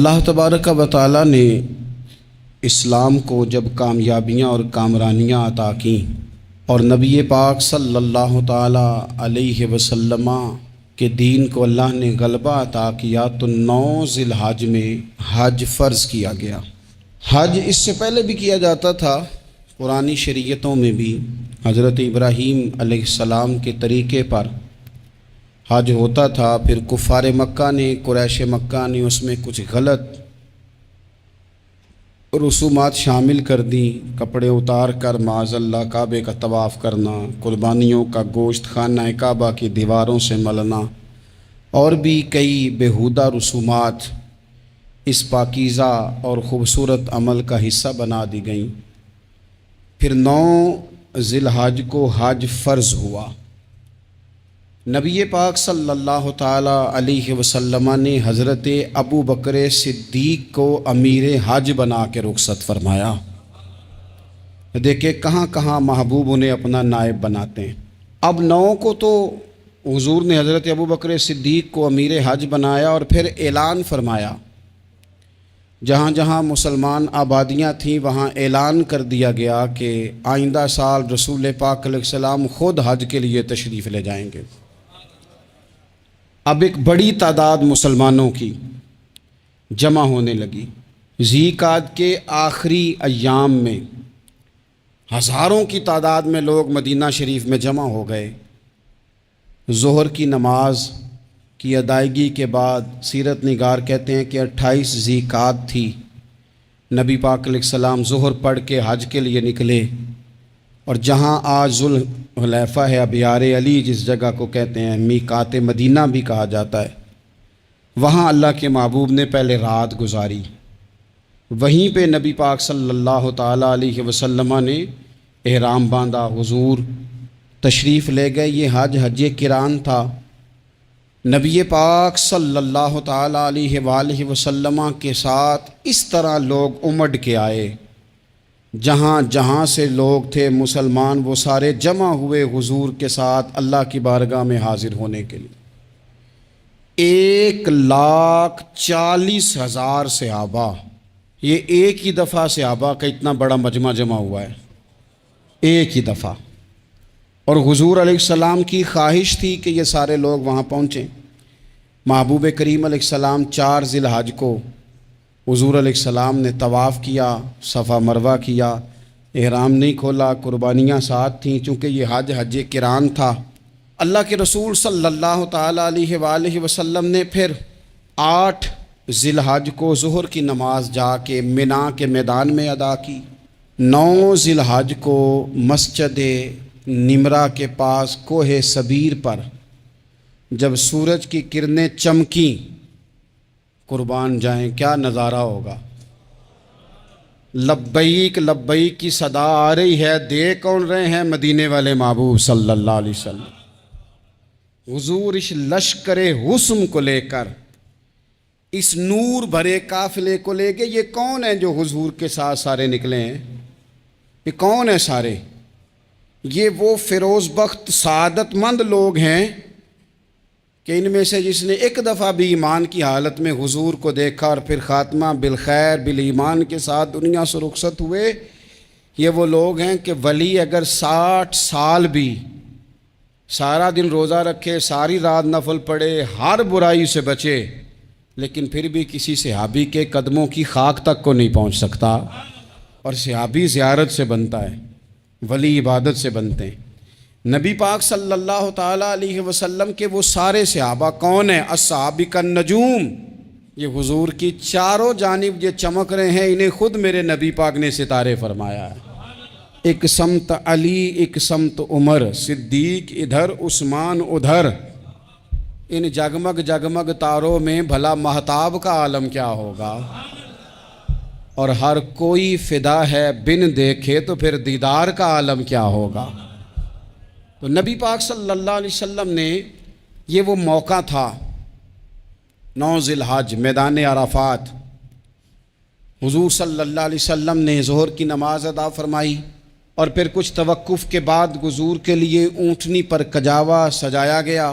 اللہ تبارک و تعالی نے اسلام کو جب کامیابیاں اور کامرانیاں عطا کیں اور نبی پاک صلی اللہ تعالی علیہ وسلم کے دین کو اللہ نے غلبہ عطا کیا تو 9 ذی الحج میں حج فرض کیا گیا۔ حج اس سے پہلے بھی کیا جاتا تھا، پرانی شریعتوں میں بھی حضرت ابراہیم علیہ السلام کے طریقے پر حج ہوتا تھا، پھر کفار مکہ نے، قریش مکہ نے اس میں کچھ غلط رسومات شامل کر دیں، کپڑے اتار کر معاذ اللہ کعبے کا طواف کرنا، قربانیوں کا گوشت خانہ کعبہ کی دیواروں سے ملنا، اور بھی کئی بیہودہ رسومات اس پاکیزہ اور خوبصورت عمل کا حصہ بنا دی گئیں۔ پھر 9 ذی الحج کو حج فرض ہوا۔ نبی پاک صلی اللہ تعالی علیہ وسلم نے حضرت ابو بکر صدیق کو امیر حج بنا کے رخصت فرمایا۔ دیکھیں کہاں کہاں محبوب انہیں اپنا نائب بناتے ہیں۔ اب 9 کو تو حضور نے حضرت ابو بکر صدیق کو امیر حج بنایا اور پھر اعلان فرمایا، جہاں جہاں مسلمان آبادیاں تھیں وہاں اعلان کر دیا گیا کہ آئندہ سال رسول پاک علیہ السلام خود حج کے لیے تشریف لے جائیں گے۔ اب ایک بڑی تعداد مسلمانوں کی جمع ہونے لگی۔ ذی قعدہ کے آخری ایام میں ہزاروں کی تعداد میں لوگ مدینہ شریف میں جمع ہو گئے۔ ظہر کی نماز کی ادائیگی کے بعد سیرت نگار کہتے ہیں کہ 28 ذی قعدہ تھی، نبی پاک علیہ السلام ظہر پڑھ کے حج کے لیے نکلے، اور جہاں آج ذوالحلیفہ ہے، ابیار علی جس جگہ کو کہتے ہیں، میقات مدینہ بھی کہا جاتا ہے، وہاں اللہ کے محبوب نے پہلے رات گزاری۔ وہیں پہ نبی پاک صلی اللہ تعالیٰ علیہ وسلم نے احرام باندھا، حضور تشریف لے گئے۔ یہ حج قران تھا۔ نبی پاک صلی اللہ تعالیٰ علیہ وآلہ وسلم کے ساتھ اس طرح لوگ امڈ کے آئے، جہاں جہاں سے لوگ تھے مسلمان وہ سارے جمع ہوئے حضور کے ساتھ اللہ کی بارگاہ میں حاضر ہونے کے لیے۔ 1,40,000 صحابہ، یہ ایک ہی دفعہ صحابہ کا اتنا بڑا مجمع جمع ہوا ہے، ایک ہی دفعہ۔ اور حضور علیہ السلام کی خواہش تھی کہ یہ سارے لوگ وہاں پہنچیں۔ محبوب کریم علیہ السلام 4 ذی الحج کو حضور علیہ السلام نے طواف کیا، صفا مروہ کیا، احرام نہیں کھولا، قربانیاں ساتھ تھیں، چونکہ یہ حج قران تھا۔ اللہ کے رسول صلی اللہ تعالیٰ علیہ وآلہ وسلم نے پھر 8 ذی الحج کو ظہر کی نماز جا کے منا کے میدان میں ادا کی۔ 9 ذی الحج کو مسجد نمرہ کے پاس کوہ صبیر پر جب سورج کی کرنیں چمکیں، قربان جائیں کیا نظارہ ہوگا۔ لبیک لبیک کی صدا آ رہی ہے، دے کون رہے ہیں؟ مدینے والے محبوب صلی اللہ علیہ وسلم۔ حضور اس لشکر حسن کو لے کر، اس نور بھرے قافلے کو لے کے، یہ کون ہیں جو حضور کے ساتھ سارے نکلے ہیں؟ یہ کون ہیں سارے؟ یہ وہ فیروز بخت سعادت مند لوگ ہیں کہ ان میں سے جس نے ایک دفعہ بھی ایمان کی حالت میں حضور کو دیکھا اور پھر خاتمہ بالخیر بالایمان کے ساتھ دنیا سے رخصت ہوئے، یہ وہ لوگ ہیں کہ ولی اگر 60 سال بھی سارا دن روزہ رکھے، ساری رات نفل پڑھے، ہر برائی سے بچے، لیکن پھر بھی کسی صحابی کے قدموں کی خاک تک کو نہیں پہنچ سکتا۔ اور صحابی زیارت سے بنتا ہے، ولی عبادت سے بنتے ہیں۔ نبی پاک صلی اللہ تعالیٰ علیہ وسلم کے وہ سارے صحابہ کون ہیں؟ الصحابہ النجوم، یہ حضور کی چاروں جانب یہ چمک رہے ہیں، انہیں خود میرے نبی پاک نے ستارے فرمایا ہے۔ ایک سمت علی، ایک سمت عمر، صدیق ادھر، عثمان ادھر۔ ان جگمگ جگمگ تاروں میں بھلا مہتاب کا عالم کیا ہوگا؟ اور ہر کوئی فدا ہے بن دیکھے تو پھر دیدار کا عالم کیا ہوگا؟ تو نبی پاک صلی اللہ علیہ وسلم نے یہ وہ موقع تھا، 9 ذی الحج میدان عرفات، حضور صلی اللہ علیہ وسلم نے ظہر کی نماز ادا فرمائی، اور پھر کچھ توقف کے بعد حضور کے لیے اونٹنی پر کجاوا سجایا گیا،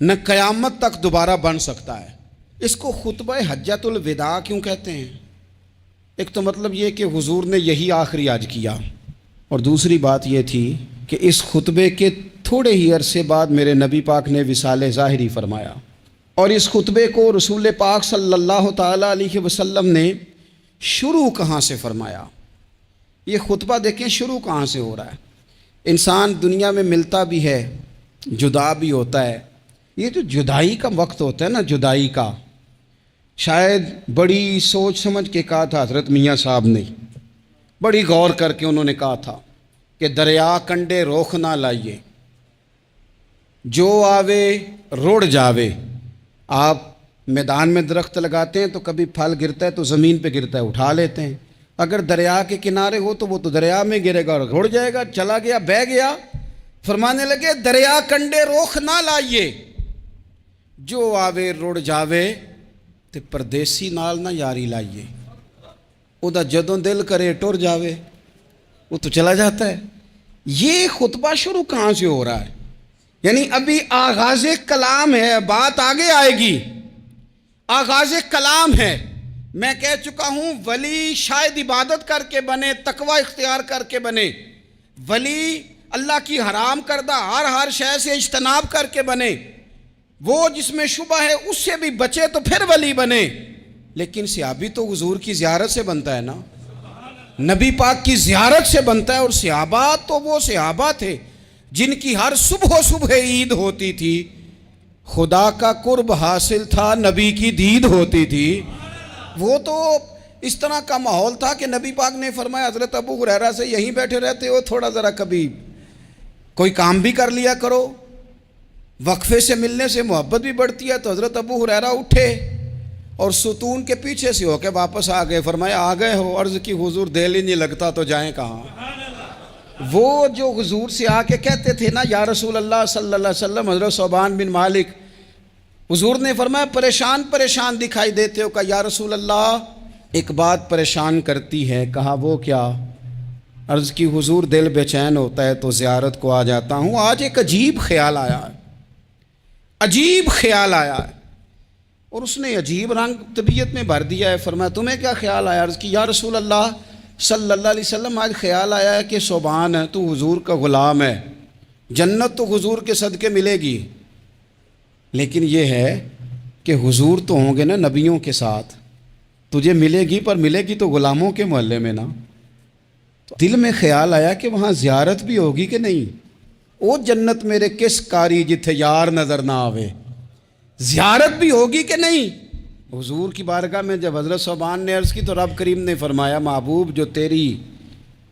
نہ قیامت تک دوبارہ بن سکتا ہے۔ اس کو خطبہ حجۃ الوداع کیوں کہتے ہیں؟ ایک تو مطلب یہ کہ حضور نے یہی آخری حج کیا، اور دوسری بات یہ تھی کہ اس خطبے کے تھوڑے ہی عرصے بعد میرے نبی پاک نے وصال ظاہری فرمایا، اور اس خطبے کو رسول پاک صلی اللہ تعالیٰ علیہ وسلم نے شروع کہاں سے فرمایا؟ یہ خطبہ دیکھیں شروع کہاں سے ہو رہا ہے۔ انسان دنیا میں ملتا بھی ہے، جدا بھی ہوتا ہے۔ یہ جو جدائی کا وقت ہوتا ہے نا، جدائی کا، شاید بڑی سوچ سمجھ کے کہا تھا حضرت میاں صاحب نے، بڑی غور کر کے انہوں نے کہا تھا کہ دریا کنڈے روخ نہ لائیے، جو آوے روڑ جاوے۔ آپ میدان میں درخت لگاتے ہیں تو کبھی پھل گرتا ہے تو زمین پہ گرتا ہے، اٹھا لیتے ہیں۔ اگر دریا کے کنارے ہو تو وہ تو دریا میں گرے گا اور رڑ جائے گا، چلا گیا، بہہ گیا۔ فرمانے لگے دریا کنڈے روخ نہ لائیے، جو آوے رڑ جاوے، تے پردیسی نال نہ یاری لائیے، او دا جدوں دل کرے ٹر جاوے، وہ تو چلا جاتا ہے۔ یہ خطبہ شروع کہاں سے ہو رہا ہے؟ یعنی ابھی آغاز کلام ہے، بات آگے آئے گی، آغاز کلام ہے۔ میں کہہ چکا ہوں ولی شاید عبادت کر کے بنے، تقوی اختیار کر کے بنے، ولی اللہ کی حرام کردہ ہر شے سے اجتناب کر کے بنے، وہ جس میں شبہ ہے اس سے بھی بچے تو پھر ولی بنے۔ لیکن صحابی تو حضور کی زیارت سے بنتا ہے نا، نبی پاک کی زیارت سے بنتا ہے، اور صحابہ تو وہ صحابہ تھے جن کی ہر صبح عید ہوتی تھی، خدا کا قرب حاصل تھا، نبی کی دید ہوتی تھی۔ وہ تو اس طرح کا ماحول تھا کہ نبی پاک نے فرمایا حضرت ابو ہریرہ سے یہیں بیٹھے رہتے ہو، تھوڑا ذرا کبھی کوئی کام بھی کر لیا کرو، وقفے سے ملنے سے محبت بھی بڑھتی ہے۔ تو حضرت ابو ہریرہ اٹھے اور ستون کے پیچھے سے ہو کے واپس آ گئے۔ فرمایا آ گئے ہو؟ عرض کی حضور دل ہی نہیں لگتا تو جائیں کہاں۔ وہ جو حضور سے آ کے کہتے تھے نا یا رسول اللہ صلی اللہ علیہ وسلم، حضرت ثوبان بن مالک، حضور نے فرمایا پریشان پریشان دکھائی دیتے ہو، کہا یا رسول اللہ ایک بات پریشان کرتی ہے۔ کہا وہ کیا؟ عرض کی حضور دل بے چین ہوتا ہے تو زیارت کو آ جاتا ہوں، آج ایک عجیب خیال آیا ہے، عجیب خیال آیا ہے، اور اس نے عجیب رنگ طبیعت میں بھر دیا ہے۔ فرمایا تمہیں کیا خیال آیا؟ عرض کی یا رسول اللہ صلی اللہ علیہ وسلم آج خیال آیا ہے کہ ثوبان ہے تو حضور کا غلام ہے، جنت تو حضور کے صدقے ملے گی، لیکن یہ ہے کہ حضور تو ہوں گے نا نبیوں کے ساتھ، تجھے ملے گی پر ملے گی تو غلاموں کے محلے میں نا۔ تو دل میں خیال آیا کہ وہاں زیارت بھی ہوگی کہ نہیں؟ او جنت میرے کس کاری جتھے یار نظر نہ آوے، زیارت بھی ہوگی کہ نہیں؟ حضور کی بارگاہ میں جب حضرت ثوبان نے عرض کی تو رب کریم نے فرمایا محبوب جو تیری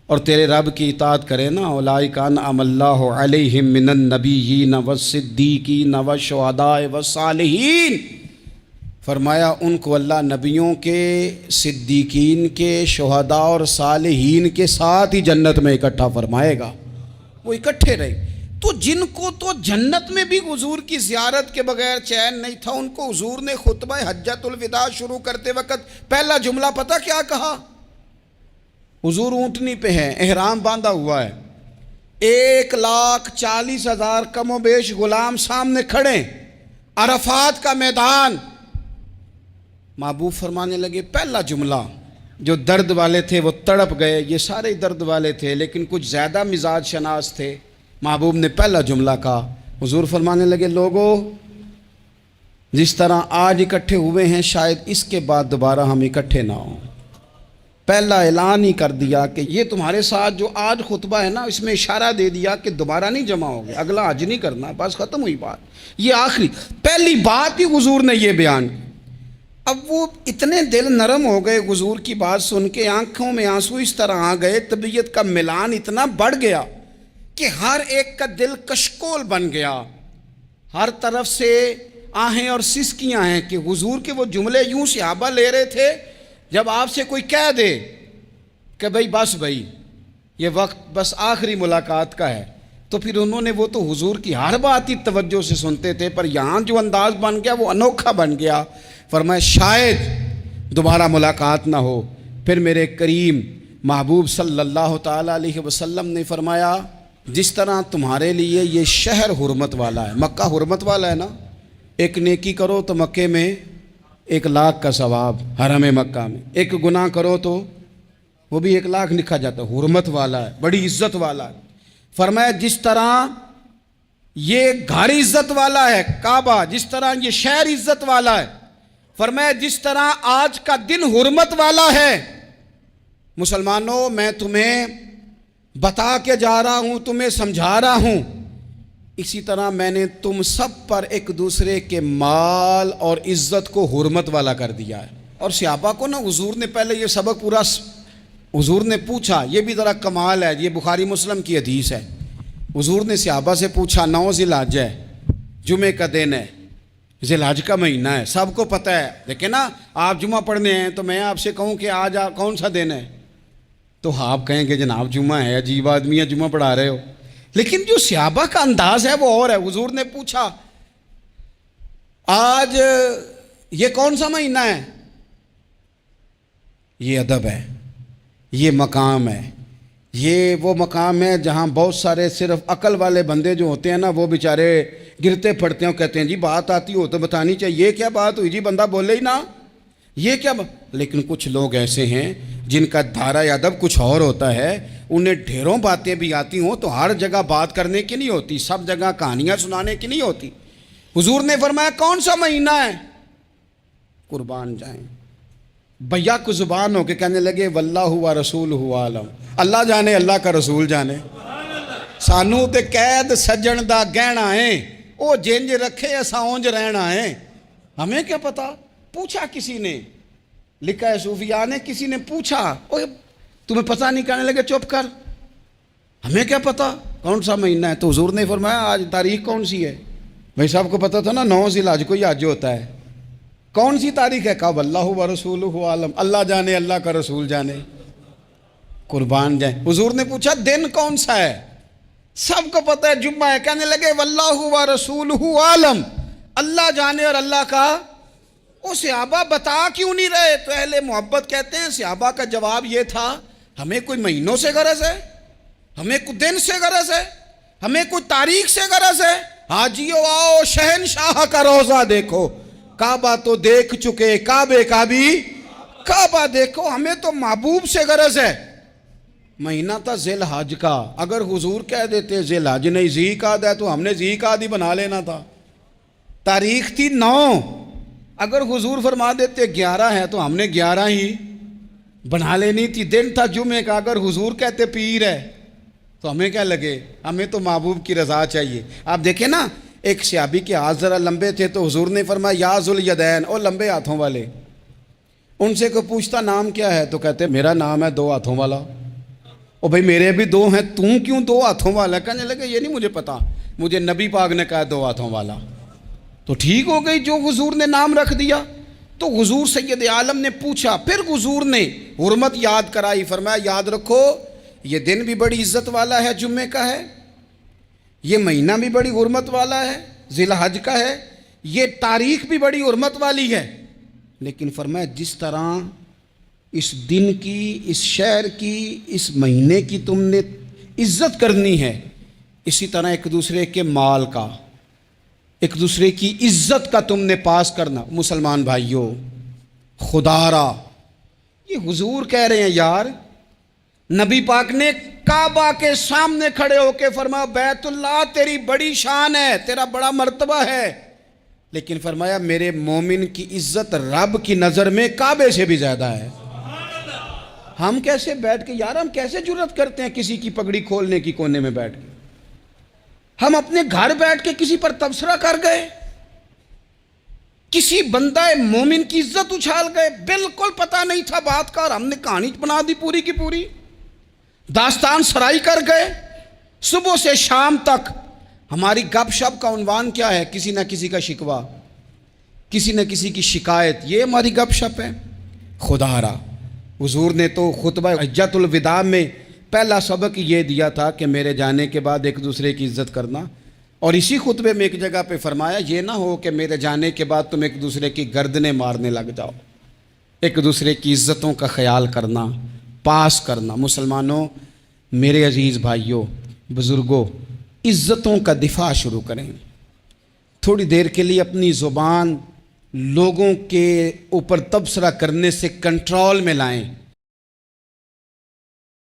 اور تیرے رب کی اطاعت کرے نا، اولئک انعم اللہ علیہم من النبیین والصدیقین والشہداء والصالحین، فرمایا ان کو اللہ نبیوں کے، صدیقین کے، شہداء اور صالحین کے ساتھ ہی جنت میں اکٹھا فرمائے گا، وہ اکٹھے رہے۔ تو جن کو تو جنت میں بھی حضور کی زیارت کے بغیر چین نہیں تھا، ان کو حضور نے خطبہ حجۃ الوداع شروع کرتے وقت پہلا جملہ پتہ کیا کہا؟ حضور اونٹنی پہ ہیں، احرام باندھا ہوا ہے، 1,40,000 کم و بیش غلام سامنے کھڑے، عرفات کا میدان۔ محبوب فرمانے لگے پہلا جملہ، جو درد والے تھے وہ تڑپ گئے، یہ سارے درد والے تھے لیکن کچھ زیادہ مزاج شناس تھے۔ محبوب نے پہلا جملہ کہا، حضور فرمانے لگے لوگو جس طرح آج اکٹھے ہوئے ہیں شاید اس کے بعد دوبارہ ہم اکٹھے نہ ہوں۔ پہلا اعلان ہی کر دیا کہ یہ تمہارے ساتھ جو آج خطبہ ہے نا، اس میں اشارہ دے دیا کہ دوبارہ نہیں جمع ہوگے، اگلا حج نہیں کرنا، بس ختم ہوئی بات۔ یہ آخری پہلی بات ہی حضور نے یہ بیان کی۔ اب وہ اتنے دل نرم ہو گئے حضور کی بات سن کے، آنکھوں میں آنسو اس طرح آ گئے، طبیعت کا ملان اتنا بڑھ گیا کہ ہر ایک کا دل کشکول بن گیا، ہر طرف سے آہیں اور سسکیاں ہیں کہ حضور کے وہ جملے یوں صحابہ لے رہے تھے جب آپ سے کوئی کہہ دے کہ بھائی یہ وقت بس آخری ملاقات کا ہے، تو پھر انہوں نے وہ تو حضور کی ہر بات ہی توجہ سے سنتے تھے، پر یہاں جو انداز بن گیا وہ انوکھا بن گیا۔ فرمایا شاید دوبارہ ملاقات نہ ہو۔ پھر میرے کریم محبوب صلی اللہ تعالیٰ علیہ وسلم نے فرمایا جس طرح تمہارے لیے یہ شہر حرمت والا ہے، مکہ حرمت والا ہے نا، ایک نیکی کرو تو مکے میں 1,00,000 کا ثواب حرم مکہ میں، ایک گناہ کرو تو وہ بھی 1,00,000 لکھا جاتا ہے، حرمت والا ہے، بڑی عزت والا ہے۔ فرمایا جس طرح یہ گھر عزت والا ہے کعبہ، جس طرح یہ شہر عزت والا ہے، فرمایا جس طرح آج کا دن حرمت والا ہے، مسلمانوں میں تمہیں بتا کے جا رہا ہوں، تمہیں سمجھا رہا ہوں، اسی طرح میں نے تم سب پر ایک دوسرے کے مال اور عزت کو حرمت والا کر دیا ہے۔ اور صحابہ کو نا حضور نے پہلے یہ سبق پورا حضور نے پوچھا، یہ بھی ذرا کمال ہے، یہ بخاری مسلم کی حدیث ہے۔ حضور نے صحابہ سے پوچھا 9 ذی الحجہ ہے، جمعے کا دن ہے، ذی الحج کا مہینہ ہے، سب کو پتہ ہے، دیکھیں نا آپ جمعہ پڑھنے ہیں تو میں آپ سے کہوں کہ آج کون سا دن ہے تو آپ کہیں گے جناب جمعہ ہے، عجیب آدمی ہے جمعہ پڑھا رہے ہو، لیکن جو صحابہ کا انداز ہے وہ اور ہے۔ حضور نے پوچھا آج یہ کون سا مہینہ ہے؟ یہ ادب ہے، یہ مقام ہے، یہ وہ مقام ہے جہاں بہت سارے صرف عقل والے بندے جو ہوتے ہیں نا وہ بیچارے گرتے پھڑتے ہیں، کہتے ہیں جی بات آتی ہو تو بتانی چاہیے، یہ کیا بات ہوئی جی بندہ بولے ہی نا، یہ کیا لیکن کچھ لوگ ایسے ہیں جن کا دھارا ادب کچھ اور ہوتا ہے، انہیں ڈھیروں باتیں بھی آتی ہوں تو ہر جگہ بات کرنے کی نہیں ہوتی، سب جگہ کہانیاں سنانے کی نہیں ہوتی۔ حضور نے فرمایا کون سا مہینہ ہے؟ قربان جائیں بھیا کو زبان ہو کے کہنے لگے واللہ و رسولہ عالم، اللہ جانے اللہ کا رسول جانے، سانو تے قید سجن دا گہنا ہے، او جنج رکھے ایسا اونج رہنا ہے، ہمیں کیا پتا؟ پوچھا کسی نے، لکھا ہے صوفیاء نے، کسی نے پوچھا اوہ تمہیں پتہ نہیں، کہنے لگے چپ کر، ہمیں کیا پتا کون سا مہینہ ہے؟ تو حضور نے فرمایا آج تاریخ کون سی ہے؟ بھائی صاحب کو پتا تھا نا 9 ذی الحج کو ہی حج ہوتا ہے، کون سی تاریخ ہے؟ کہا واللہ و رسولہ عالم، اللہ جانے اللہ کا رسول جانے، قربان جائیں۔ حضور نے پوچھا دن کون سا ہے؟ سب کو پتہ ہے جمعہ ہے، کہنے لگے واللہ و رسولہ عالم، اللہ جانے اور اللہ کا، وہ صحابہ بتا کیوں نہیں رہے؟ تو اہل محبت کہتے ہیں صحابہ کا جواب یہ تھا ہمیں کوئی مہینوں سے غرض ہے، ہمیں کوئی دن سے غرض ہے، ہمیں کوئی تاریخ سے غرض ہے؟ حاجیو آؤ شہنشاہ کا روزہ دیکھو، کعبہ تو دیکھ چکے، کعبے کا بھی کعبہ دیکھو، ہمیں تو محبوب سے غرض ہے۔ مہینہ تھا ذی الحج کا، اگر حضور کہہ دیتے ذی الحج نہیں ذی قعدہ ہے تو ہم نے ذی قعدہ ہی بنا لینا تھا۔ تاریخ تھی 9، اگر حضور فرما دیتے 11 ہے تو ہم نے 11 ہی بنا لینی تھی۔ دن تھا جمعے کا، اگر حضور کہتے پیر ہے تو ہمیں کیا لگے؟ ہمیں تو محبوب کی رضا چاہیے۔ آپ دیکھیں نا ایک صحابی کے ہاتھ ذرا لمبے تھے تو حضور نے فرمایا یا ذوالیدین، او لمبے ہاتھوں والے، ان سے کوئی پوچھتا نام کیا ہے تو کہتے میرا نام ہے 2 ہاتھوں والا۔ او بھائی میرے بھی 2 ہیں، تو کیوں 2 ہاتھوں والا؟ کہنے لگے یہ نہیں مجھے پتا، مجھے نبی پاک نے کہا 2 ہاتھوں والا، تو ٹھیک ہو گئی جو حضور نے نام رکھ دیا۔ تو حضور سید عالم نے پوچھا، پھر حضور نے حرمت یاد کرائی، فرمایا یاد رکھو یہ دن بھی بڑی عزت والا ہے، جمعے کا ہے، یہ مہینہ بھی بڑی حرمت والا ہے، ذی الحج کا ہے، یہ تاریخ بھی بڑی حرمت والی ہے، لیکن فرمایا جس طرح اس دن کی، اس شہر کی، اس مہینے کی تم نے عزت کرنی ہے، اسی طرح ایک دوسرے کے مال کا، ایک دوسرے کی عزت کا تم نے پاس کرنا۔ مسلمان بھائیوں خدا را، یہ حضور کہہ رہے ہیں یار، نبی پاک نے کعبہ کے سامنے کھڑے ہو کے فرمایا بیت اللہ تیری بڑی شان ہے، تیرا بڑا مرتبہ ہے، لیکن فرمایا میرے مومن کی عزت رب کی نظر میں کعبے سے بھی زیادہ ہے۔ ہم کیسے بیٹھ کے یار، ہم کیسے جرأت کرتے ہیں کسی کی پگڑی کھولنے کی کونے میں بیٹھ کے؟ ہم اپنے گھر بیٹھ کے کسی پر تبصرہ کر گئے، کسی بندہ مومن کی عزت اچھال گئے، بالکل پتہ نہیں تھا بات کا اور ہم نے کہانی بنا دی پوری کی پوری، داستان سرائی کر گئے۔ صبح سے شام تک ہماری گپ شپ کا عنوان کیا ہے؟ کسی نہ کسی کا شکوہ، کسی نہ کسی کی شکایت، یہ ہماری گپ شپ ہے۔ خدا را حضور نے تو خطبہ حجۃ الوداع میں پہلا سبق یہ دیا تھا کہ میرے جانے کے بعد ایک دوسرے کی عزت کرنا، اور اسی خطبے میں ایک جگہ پہ فرمایا یہ نہ ہو کہ میرے جانے کے بعد تم ایک دوسرے کی گردنیں مارنے لگ جاؤ، ایک دوسرے کی عزتوں کا خیال کرنا، پاس کرنا۔ مسلمانوں، میرے عزیز بھائیوں، بزرگوں، عزتوں کا دفاع شروع کریں۔ تھوڑی دیر کے لیے اپنی زبان لوگوں کے اوپر تبصرہ کرنے سے کنٹرول میں لائیں.